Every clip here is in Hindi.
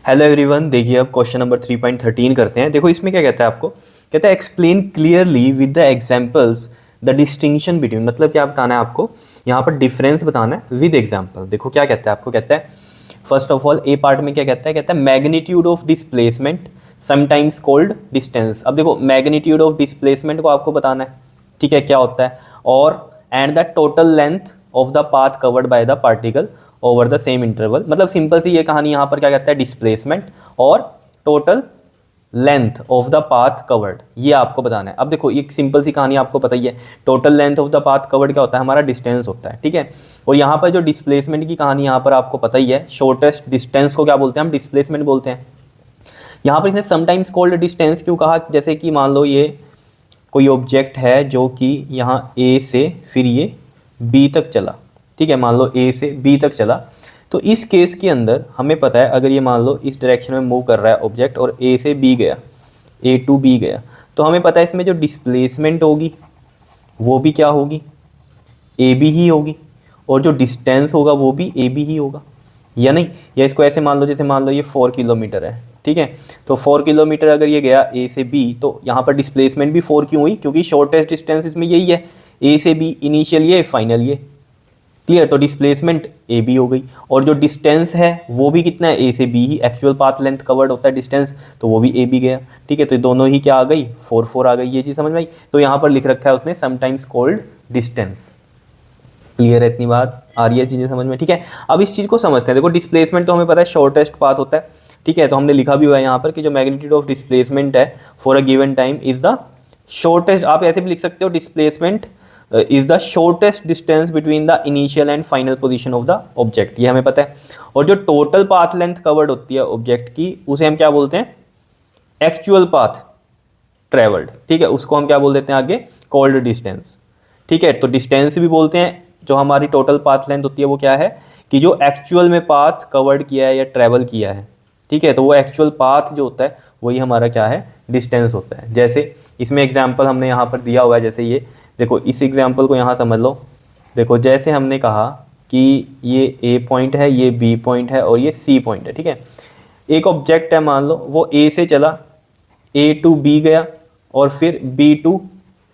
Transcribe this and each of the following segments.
हेलो एवरीवन, देखिए अब क्वेश्चन नंबर 3.13 करते हैं। देखो इसमें क्या कहता है आपको, कहता है explain clearly with the examples the distinction between. मतलब क्या बताना है आपको, यहाँ पर डिफरेंस बताना है विद एग्जांपल। देखो क्या कहता है आपको, कहता है first of all A part में क्या कहता है magnitude of displacement sometimes called distance. अब देखो मैग्नीट्यूड ऑफ डिस्प्लेसमेंट को आपको बताना है, ठीक है, क्या होता है, और and the total length of the path covered by the particle over the same interval. मतलब सिंपल सी ये कहानी यहाँ पर क्या कहता है, डिस्प्लेसमेंट और total length of the path covered, ये आपको बताना है। अब देखो ये सिंपल सी कहानी आपको पता ही है, total length of the path covered क्या होता है, हमारा डिस्टेंस होता है, ठीक है। और यहाँ पर जो डिस्प्लेसमेंट की कहानी यहाँ पर आपको पता ही है, शॉर्टेस्ट डिस्टेंस को क्या बोलते हैं, हम डिस्प्लेसमेंट बोलते हैं। यहाँ पर इसने समटाइम्स कॉल्ड डिस्टेंस क्यों कहा, जैसे कि मान लो ये कोई ऑब्जेक्ट है जो कि यहाँ ए से फिर ये बी तक चला, ठीक है, मान लो ए से बी तक चला, तो इस केस के अंदर हमें पता है अगर ये मान लो इस डायरेक्शन में मूव कर रहा है ऑब्जेक्ट और ए से बी गया, ए टू बी गया, तो हमें पता है इसमें जो डिस्प्लेसमेंट होगी वो भी क्या होगी, ए बी ही होगी, और जो डिस्टेंस होगा वो भी ए बी ही होगा, या नहीं। या इसको ऐसे मान लो, जैसे मान लो ये 4 किलोमीटर है, ठीक है, तो 4 किलोमीटर अगर ये गया ए से बी, तो यहाँ पर डिस्प्लेसमेंट भी 4 क्यों हुई, क्योंकि शॉर्टेस्ट डिस्टेंस इसमें यही है, ए से बी, इनिशियल ये फाइनल ये, क्लियर। तो डिस्प्लेसमेंट ए बी हो गई, और जो डिस्टेंस है वो भी कितना है, ए से बी ही, एक्चुअल पाथ लेंथ कवर्ड होता है डिस्टेंस, तो वो भी ए बी गया, ठीक है। तो दोनों ही क्या आ गई, 4 आ गई, ये चीज़ समझ में आई। तो यहाँ पर लिख रखा है उसने समटाइम्स कॉल्ड डिस्टेंस। क्लियर है, इतनी बात आ रही है चीज़ें समझ में, ठीक है। अब इस चीज़ को समझते हैं। देखो डिस्प्लेसमेंट तो हमें पता है शॉर्टेस्ट पाथ होता है, ठीक है, तो हमने लिखा भी हुआ है यहाँ पर कि जो मैग्नीट्यूड ऑफ डिस्प्लेसमेंट है for a given time is the shortest. आप ऐसे भी लिख सकते हो, displacement is the shortest distance between the initial and final position of the object, ये हमें पता है। और जो टोटल पाथ लेंथ कवर्ड होती है ऑब्जेक्ट की, उसे हम क्या बोलते हैं, एक्चुअल पाथ ट्रेवल्ड, ठीक है, उसको हम क्या बोल देते हैं आगे, कॉल्ड डिस्टेंस, ठीक है। तो डिस्टेंस भी बोलते हैं, जो हमारी टोटल पाथ लेंथ होती है वो क्या है, कि जो एक्चुअल में पाथ कवर्ड किया है या ट्रेवल किया है, ठीक है, तो वो एक्चुअल पाथ जो होता है वही हमारा क्या है, डिस्टेंस होता है। जैसे इसमें एग्जांपल हमने यहाँ पर दिया हुआ है, जैसे ये देखो, इस एग्जांपल को यहाँ समझ लो। देखो जैसे हमने कहा कि ये ए पॉइंट है, ये बी पॉइंट है और ये सी पॉइंट है, ठीक है। एक ऑब्जेक्ट है, मान लो वो ए से चला, ए टू बी गया और फिर बी टू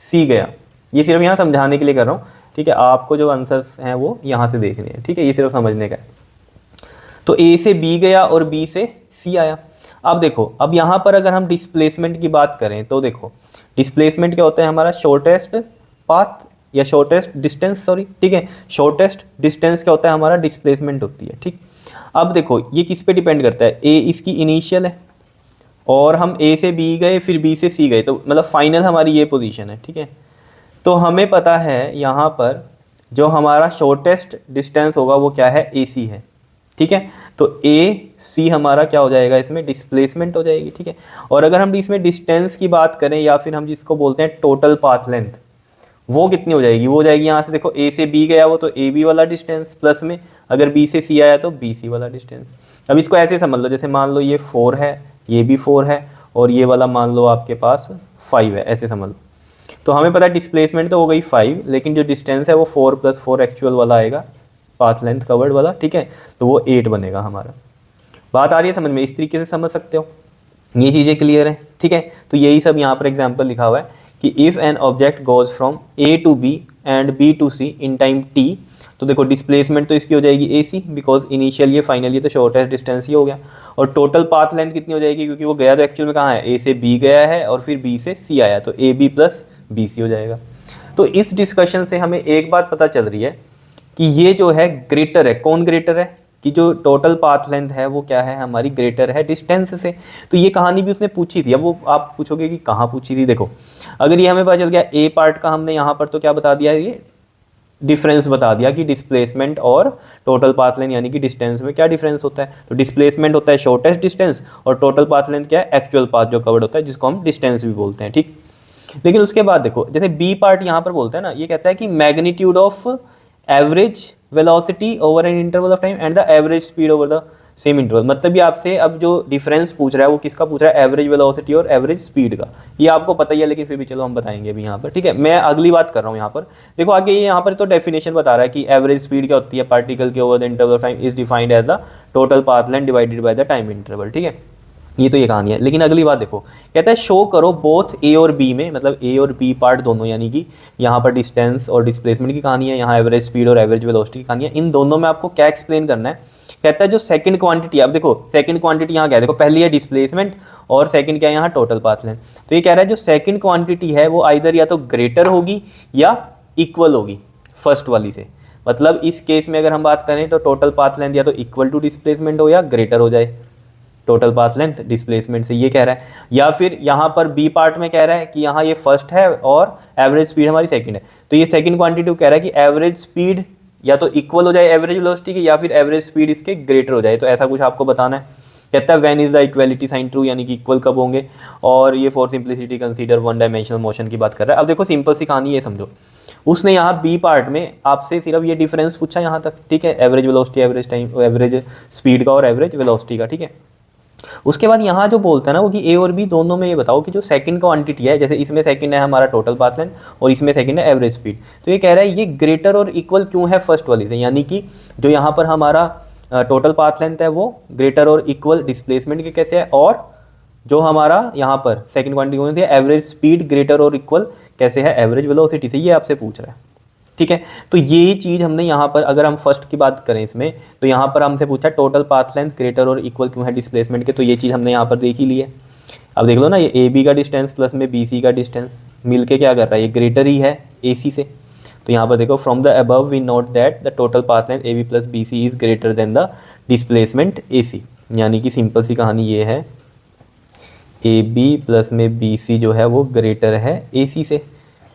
सी गया। ये सिर्फ यहाँ समझाने के लिए कर रहा हूँ, ठीक है, आपको जो आंसर्स हैं वो यहाँ से देखने हैं, ठीक है, ये सिर्फ समझने का है। तो ए से बी गया और बी से सी आया। अब देखो, अब यहाँ पर अगर हम डिस्प्लेसमेंट की बात करें तो देखो डिस्प्लेसमेंट क्या होता है, हमारा शॉर्टेस्ट पाथ या शॉर्टेस्ट डिस्टेंस, सॉरी, ठीक है, शॉर्टेस्ट डिस्टेंस क्या होता है, हमारा डिस्प्लेसमेंट होती है, ठीक। अब देखो ये किस पे डिपेंड करता है, ए इसकी इनिशियल है और हम ए से बी गए फिर बी से सी गए, तो मतलब फाइनल हमारी ये पोजीशन है, ठीक है। तो हमें पता है यहाँ पर जो हमारा शॉर्टेस्ट डिस्टेंस होगा वो क्या है, ए सी है, ठीक है। तो ए सी हमारा क्या हो जाएगा, इसमें डिस्प्लेसमेंट हो जाएगी, ठीक है। और अगर हम इसमें डिस्टेंस की बात करें या फिर हम जिसको बोलते हैं टोटल पाथ लेंथ, वो कितनी हो जाएगी, वो हो जाएगी यहाँ से, देखो ए से बी गया वो तो ए बी वाला डिस्टेंस, प्लस में अगर बी से सी आया तो बी सी वाला डिस्टेंस। अब इसको ऐसे समझ लो, जैसे मान लो ये 4 है, ये भी 4 है और ये वाला मान लो आपके पास 5 है, ऐसे समझ लो। तो हमें पता है डिस्प्लेसमेंट तो हो गई 5, लेकिन जो डिस्टेंस है वो 4 + 4 एक्चुअल वाला आएगा, पाथ लेंथ कवर्ड वाला, ठीक है, तो वो 8 बनेगा हमारा। बात आ रही है समझ में, इस तरीके से समझ सकते हो, ये चीज़ें क्लियर है, ठीक है। तो यही सब यहाँ पर एग्जाम्पल लिखा हुआ है कि if an object goes from A to B and B to C in time T, तो देखो डिस्प्लेसमेंट तो इसकी हो जाएगी ए सी, बिकॉज इनिशियल ये फाइनल ये तो शॉर्टेस्ट डिस्टेंस ही हो गया, और टोटल पाथ लेंथ कितनी हो जाएगी, क्योंकि वो गया तो एक्चुअल में कहाँ है, ए से बी गया है और फिर बी से सी आया, तो A B plus B C हो जाएगा। तो इस डिस्कशन से हमें एक बात पता चल रही है कि ये जो है ग्रेटर है, कौन ग्रेटर है, कि जो टोटल पाथ लेंथ है वो क्या है, हमारी ग्रेटर है डिस्टेंस से। तो ये कहानी भी उसने पूछी थी। अब वो आप पूछोगे कि कहाँ पूछी थी, देखो अगर ये हमें पता चल गया ए पार्ट का, हमने यहाँ पर तो क्या बता दिया, ये डिफरेंस बता दिया कि डिस्प्लेसमेंट और टोटल पाथ लेंथ यानी कि डिस्टेंस में क्या डिफरेंस होता है। तो डिस्प्लेसमेंट होता है शॉर्टेस्ट डिस्टेंस और टोटल पाथ लेंथ क्या है, एक्चुअल पाथ जो कवर्ड होता है, जिसको हम डिस्टेंस भी बोलते हैं, ठीक। लेकिन उसके बाद देखो, जैसे बी पार्ट यहाँ पर बोलते हैं ना, ये कहता है कि magnitude of average velocity over an interval of time and the average speed over the same interval, मतलब ये आपसे अब जो डिफरेंस पूछ रहा है वो किसका पूछ रहा है, एवरेज वेलोसिटी और एवरेज स्पीड का। ये आपको पता ही है लेकिन फिर भी चलो हम बताएंगे अभी यहाँ पर, ठीक है। मैं अगली बात कर रहा हूँ यहाँ पर, देखो आगे ये यहाँ पर तो डेफिनेशन बता रहा है कि एवरेज स्पीड क्या होती है, पार्टिकल के over the interval of time is defined as the total path length divided by the time interval, ठीक है। ये तो ये कहानी है। लेकिन अगली बात देखो, कहता है शो करो बोथ ए और बी में, मतलब ए और बी पार्ट दोनों, यानी कि यहाँ पर डिस्टेंस और डिस्प्लेसमेंट की कहानी है, यहाँ एवरेज स्पीड और एवरेज वेलोसिटी की कहानी है, इन दोनों में आपको क्या एक्सप्लेन करना है। कहता है जो सेकंड क्वांटिटी, अब देखो सेकंड क्वांटिटी यहाँ क्या है, देखो पहली है डिस्प्लेसमेंट और सेकंड क्या है यहाँ टोटल पाथ लेंथ। तो ये कह रहा है जो सेकंड क्वांटिटी है वो आइदर या तो ग्रेटर होगी या इक्वल होगी फर्स्ट वाली से। मतलब इस केस में अगर हम बात करें तो टोटल पाथ लेंथ या तो इक्वल टू डिस्प्लेसमेंट हो या ग्रेटर हो जाए टोटल पाथ लेंथ डिस्प्लेसमेंट से, ये कह रहा है। या फिर यहाँ पर बी पार्ट में कह रहा है कि यहाँ ये फर्स्ट है और एवरेज स्पीड हमारी सेकंड है, तो ये सेकंड क्वांटिटी कह रहा है कि एवरेज स्पीड या तो इक्वल हो जाए एवरेज वेलोसिटी की या फिर एवरेज स्पीड इसके ग्रेटर हो जाए, तो ऐसा कुछ आपको बताना है। कहता है when is the equality sign true, यानी कि इक्वल कब होंगे, और ये for simplicity consider one dimensional motion की बात कर रहा है। अब देखो सिंपल सी कहानी ये समझो, उसने यहाँ बी पार्ट में आपसे सिर्फ ये डिफरेंस पूछा यहाँ तक, ठीक है, average velocity, average time, average speed का और एवरेज वेलोसिटी का, ठीक है। उसके बाद यहाँ जो बोलता है ना वो कि ए और बी दोनों में ये बताओ कि जो सेकंड क्वांटिटी है, जैसे इसमें सेकंड है हमारा टोटल पाथ लेंथ और इसमें सेकंड है एवरेज स्पीड, तो ये कह रहा है ये ग्रेटर और इक्वल क्यों है फर्स्ट वाली से, यानी कि जो यहाँ पर हमारा टोटल पाथ लेंथ है वो ग्रेटर और इक्वल डिस्प्लेसमेंट के कैसे है, और जो हमारा यहाँ पर सेकंड क्वांटिटी कौन सी है, एवरेज स्पीड ग्रेटर और इक्वल कैसे है एवरेज वेलोसिटी से, ये आपसे पूछ रहा है, ठीक है। तो ये चीज़ हमने यहाँ पर, अगर हम फर्स्ट की बात करें इसमें, तो यहाँ पर हमसे पूछा टोटल पाथ लेंथ ग्रेटर और इक्वल क्यों है डिस्प्लेसमेंट के, तो ये चीज़ हमने यहाँ पर देख ही ली है। अब देख लो ना, ये ए बी का डिस्टेंस प्लस में बी सी का डिस्टेंस मिलके क्या कर रहा है, ये ग्रेटर ही है ए सी से। तो यहाँ पर देखो from the above we note that the total path length A B plus B C is greater than the displacement A C, यानी कि सिंपल सी कहानी ये है, ए बी प्लस में बी सी जो है वो ग्रेटर है ए सी से,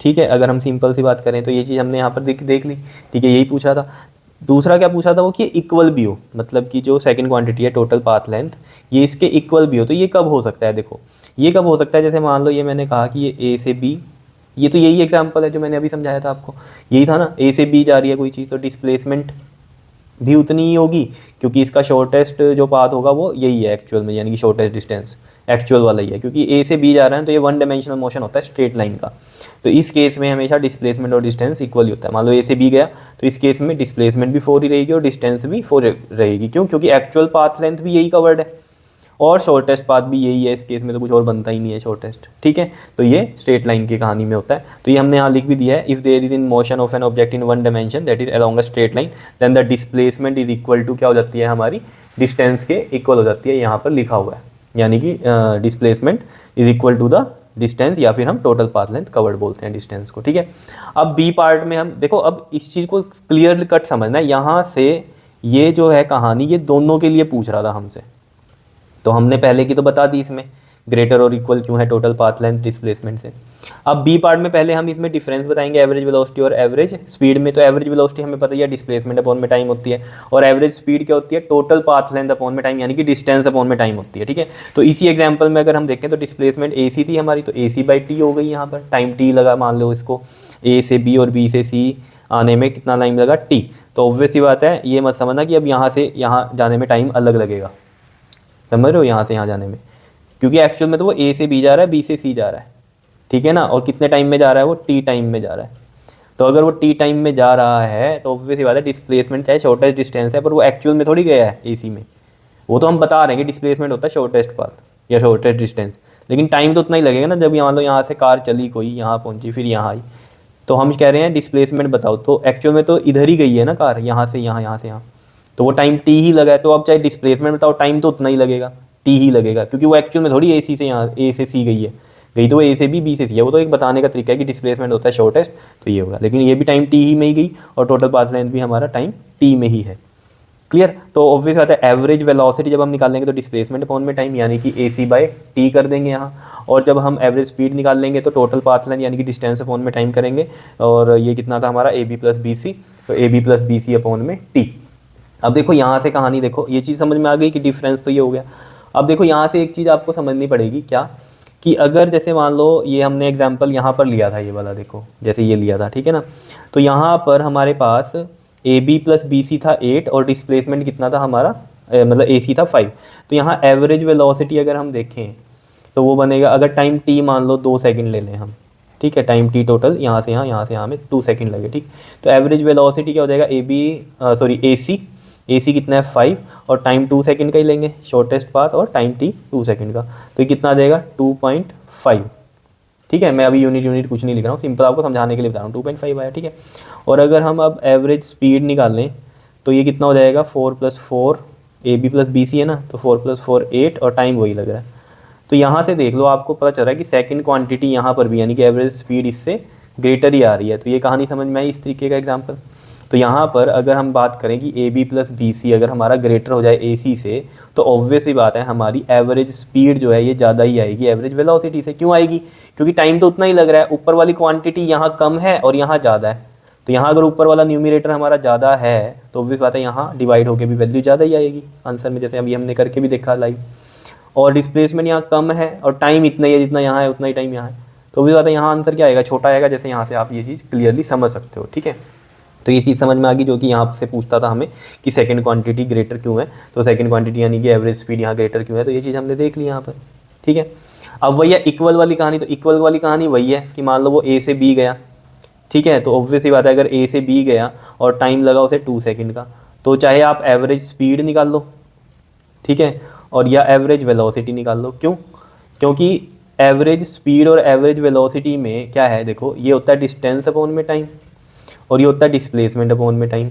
ठीक है। अगर हम सिंपल सी बात करें तो ये चीज़ हमने यहाँ पर देख ली, ठीक है, यही पूछा था। दूसरा क्या पूछा था वो कि इक्वल भी हो, मतलब कि जो सेकंड क्वांटिटी है टोटल पाथ लेंथ ये इसके इक्वल भी हो, तो ये कब हो सकता है, देखो ये कब हो सकता है, जैसे मान लो ये मैंने कहा कि ये ए से बी, ये तो यही एग्जाम्पल है जो मैंने अभी समझाया था आपको, यही था ना, ए से बी जा रही है कोई चीज़ तो डिस्प्लेसमेंट भी उतनी ही होगी, क्योंकि इसका शॉर्टेस्ट जो पाथ होगा वो यही है एक्चुअल में, यानी कि शॉर्टेस्ट डिस्टेंस एक्चुअल वाला ही है, क्योंकि ए से बी जा रहा है तो ये वन डायमेंशनल मोशन होता है स्ट्रेट लाइन का, तो इस केस में हमेशा डिस्प्लेसमेंट और डिस्टेंस इक्वल ही होता है। मान लो ए से बी गया तो इस केस में डिस्प्लेसमेंट भी 4 ही रहेगी और डिस्टेंस भी 4 रहेगी, क्यों, क्योंकि एक्चुअल पाथ लेंथ भी यही कवर्ड है और शॉर्टेस्ट पाथ भी यही है, इस केस में तो कुछ और बनता ही नहीं है शॉर्टेस्ट, ठीक है। तो ये स्ट्रेट लाइन की कहानी में होता है, तो ये हमने यहाँ लिख भी दिया है, if there is in motion of an object in one dimension that is along a straight line then the displacement is equal to क्या हो जाती है हमारी, डिस्टेंस के इक्वल हो जाती है, यहाँ पर लिखा हुआ है, यानी कि displacement is equal to the distance, या फिर हम टोटल पाथ लेंथ कवर्ड बोलते हैं डिस्टेंस को, ठीक है। अब बी पार्ट में हम देखो, अब इस चीज़ को क्लियर कट समझना है, यहाँ से ये जो है कहानी ये दोनों के लिए पूछ रहा था हमसे, तो हमने पहले की तो बता दी इसमें ग्रेटर और इक्वल क्यों है टोटल पाथ लेंथ डिस्प्लेसमेंट से। अब बी पार्ट में पहले हम इसमें डिफरेंस बताएंगे एवरेज वेलोसिटी और एवरेज स्पीड में, तो एवरेज वेलोसिटी हमें पता ही है डिस्प्लेसमेंट अपॉन में टाइम होती है, और एवरेज स्पीड क्या होती है, टोटल पाथ लेंथ अपॉन में टाइम, यानी कि डिस्टेंस अपॉन में टाइम होती है, ठीक है। तो इसी एग्जाम्पल में अगर हम देखें तो डिस्प्लेसमेंट ए सी थी हमारी, तो ए सी बाई टी हो गई, यहाँ पर टाइम टी लगा, मान लो इसको ए से बी और बी से सी आने में कितना टाइम लगा टी, तो ऑब्वियस सी बात है ये मत समझना कि अब यहाँ से यहाँ जाने में टाइम अलग लगेगा, समझ रहे हो, यहाँ से यहाँ जाने में, क्योंकि एक्चुअल में तो वो ए से बी जा रहा है, बी से सी जा रहा है, ठीक है ना, और कितने टाइम में जा रहा है वो टी टाइम में जा रहा है। तो अगर वो टी टाइम में जा रहा है तो ऑब्वियस बात है डिस्प्लेसमेंट चाहे शॉर्टेस्ट डिस्टेंस है पर वो एक्चुअल में थोड़ी गया है ए सी में, वो तो हम बता रहे हैं कि डिस्प्लेसमेंट होता है शॉर्टेस्ट पाथ या शॉर्टेस्ट डिस्टेंस, लेकिन टाइम तो उतना ही लगेगा ना, जब मान लो यहाँ से कार चली कोई, यहाँ पहुँची फिर यहाँ आई, तो हम कह रहे हैं डिस्प्लेसमेंट बताओ, तो एक्चुअल में तो इधर ही गई है ना कार, यहाँ से यहाँ, यहाँ से यहाँ, तो वो टाइम टी ही लगा है, तो अब चाहे डिस्प्लेसमेंट बताओ टाइम तो उतना ही लगेगा, टी ही लगेगा, क्योंकि वो एक्चुअल में थोड़ी ए सी से यहाँ ए से सी गई है, गई तो वो ए से बी से सी है, वो तो एक बताने का तरीका है कि डिस्प्लेसमेंट होता है शॉर्टेस्ट, तो ये होगा, लेकिन ये भी टाइम टी ही में ही गई और टोटल पाथ लेंथ भी हमारा टाइम टी में ही है, क्लियर। तो ऑब्वियस बात है एवरेज वेलोसिटी जब हम निकालेंगे तो डिस्प्लेसमेंट अपॉन में टाइम, यानी कि ए सी बाई टी कर देंगे यहाँ, और जब हम एवरेज स्पीड निकाल लेंगे तो टोटल पाथ लेंथ यानी कि डिस्टेंस अपॉन में टाइम करेंगे, और ये कितना था हमारा A B plus B C, तो A B plus B C upon में टी। अब देखो यहाँ से कहानी देखो, ये चीज़ समझ में आ गई कि डिफरेंस तो ये हो गया। अब देखो यहाँ से एक चीज़ आपको समझनी पड़ेगी क्या, कि अगर जैसे मान लो ये हमने एग्जांपल यहाँ पर लिया था, ये वाला देखो जैसे ये लिया था, ठीक है ना, तो यहाँ पर हमारे पास A B plus B C था 8 और डिस्प्लेसमेंट कितना था हमारा मतलब AC था 5। तो यहाँ एवरेज वेलोसिटी अगर हम देखें तो वो बनेगा, अगर टाइम t मान लो 2 सेकंड ले लें हम, ठीक है, टाइम t टोटल यहाँ से यहाँ में 2 सेकंड लगे, ठीक। तो एवरेज वेलोसिटी क्या हो जाएगा, AC कितना है 5, और टाइम 2 सेकंड का ही लेंगे शॉर्टेस्ट पाथ, और टाइम t 2 सेकंड का, तो ये कितना आ जाएगा 2.5, ठीक है। मैं अभी यूनिट कुछ नहीं लिख रहा हूँ, सिंपल आपको समझाने के लिए बता रहा हूँ, 2.5 आया, ठीक है। और अगर हम अब एवरेज स्पीड निकाल लें तो ये कितना हो जाएगा 4 + 4 AB + BC है ना, तो 4 + 4 8, और टाइम वही लग रहा है। तो यहाँ से देख लो, आपको पता चल रहा है कि सेकंड क्वांटिटी यहाँ पर भी, यानी कि एवरेज स्पीड इससे ग्रेटर ही आ रही है। तो ये कहानी समझ में आई इस तरीके का एग्जांपल। तो यहाँ पर अगर हम बात करें कि AB + BC अगर हमारा ग्रेटर हो जाए AC से, तो ऑब्वियस ही बात है हमारी एवरेज स्पीड जो है ये ज़्यादा ही आएगी एवरेज वेलोसिटी से। क्यों आएगी, क्योंकि टाइम तो उतना ही लग रहा है, ऊपर वाली क्वांटिटी यहाँ कम है और यहाँ ज़्यादा है। तो यहाँ अगर ऊपर वाला न्यूमिनेटर हमारा ज़्यादा है तो ऑब्वियस बात है यहाँ डिवाइड होकर भी वैल्यू ज़्यादा ही आएगी आंसर में, जैसे अभी हमने करके भी देखा लाइव। और डिस्प्लेसमेंट यहाँ कम है और टाइम इतना ही है, जितना यहाँ है उतना ही टाइम यहाँ है, तो भी बात है यहाँ आंसर क्या आएगा, छोटा आएगा। जैसे यहाँ से आप ये चीज़ क्लियरली समझ सकते हो, ठीक है। तो ये चीज़ समझ में आ गई, जो कि यहाँ से पूछता था हमें कि सेकंड क्वांटिटी ग्रेटर क्यों है, तो सेकंड क्वांटिटी यानी कि एवरेज स्पीड यहाँ ग्रेटर क्यों है, तो ये चीज़ हमने देख ली यहाँ पर, ठीक है। अब वही है इक्वल वाली कहानी, तो इक्वल वाली कहानी वही है कि मान लो वो A से B गया, ठीक है, तो ऑब्वियस ही बात है अगर A से B गया और टाइम लगा उसे 2 सेकंड का, तो चाहे आप एवरेज स्पीड निकाल लो, ठीक है, और या एवरेज वेलोसिटी निकाल लो। क्यों, क्योंकि एवरेज स्पीड और एवरेज वेलोसिटी में क्या है, देखो ये होता है डिस्टेंस अपॉन में टाइम, और ये होता है डिस्प्लेसमेंट अपॉन में टाइम।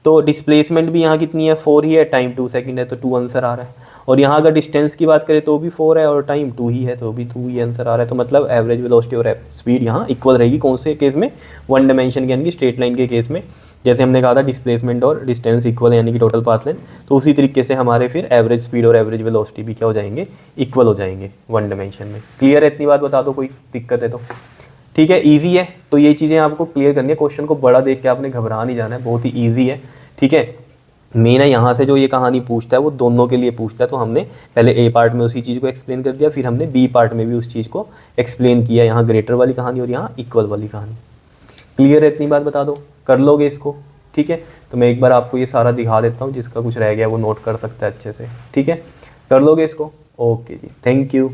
तो डिस्प्लेसमेंट भी यहाँ कितनी है 4 ही है, टाइम 2 सेकंड है, तो 2 आंसर आ रहा है। और यहाँ अगर डिस्टेंस की बात करें तो भी 4 है और टाइम 2 ही है, तो भी 2 ही आंसर आ रहा है। तो मतलब एवरेज वेलोसिटी और स्पीड यहाँ इक्वल रहेगी, कौन से केस में, वन डायमेंशन के यानी कि स्ट्रेट लाइन के केस में। जैसे हमने कहा था डिस्प्लेसमेंट और डिस्टेंस इक्वल यानी कि टोटल पाथ लेंथ, तो उसी तरीके से हमारे फिर एवरेज स्पीड और एवरेज वेलोसिटी भी क्या हो जाएंगे, इक्वल हो जाएंगे वन डायमेंशन में। क्लियर है, इतनी बात बता दो, कोई दिक्कत है तो ठीक है, इजी है। तो ये चीज़ें आपको क्लियर करनी है, क्वेश्चन को बड़ा देख के आपने घबरा नहीं जाना है, बहुत ही ईजी है, ठीक है। मेन है यहाँ से जो ये कहानी पूछता है वो दोनों के लिए पूछता है, तो हमने पहले A पार्ट में उसी चीज़ को एक्सप्लेन कर दिया, फिर हमने B पार्ट में भी उस चीज़ को एक्सप्लेन किया, यहाँ ग्रेटर वाली कहानी और यहाँ इक्वल वाली कहानी। क्लियर है, इतनी बात बता दो, कर लोगे इसको, ठीक है। तो मैं एक बार आपको ये सारा दिखा देता हूँ, जिसका कुछ रह गया वो नोट कर सकता है अच्छे से, ठीक है, कर लोगे इसको। ओके जी, थैंक यू।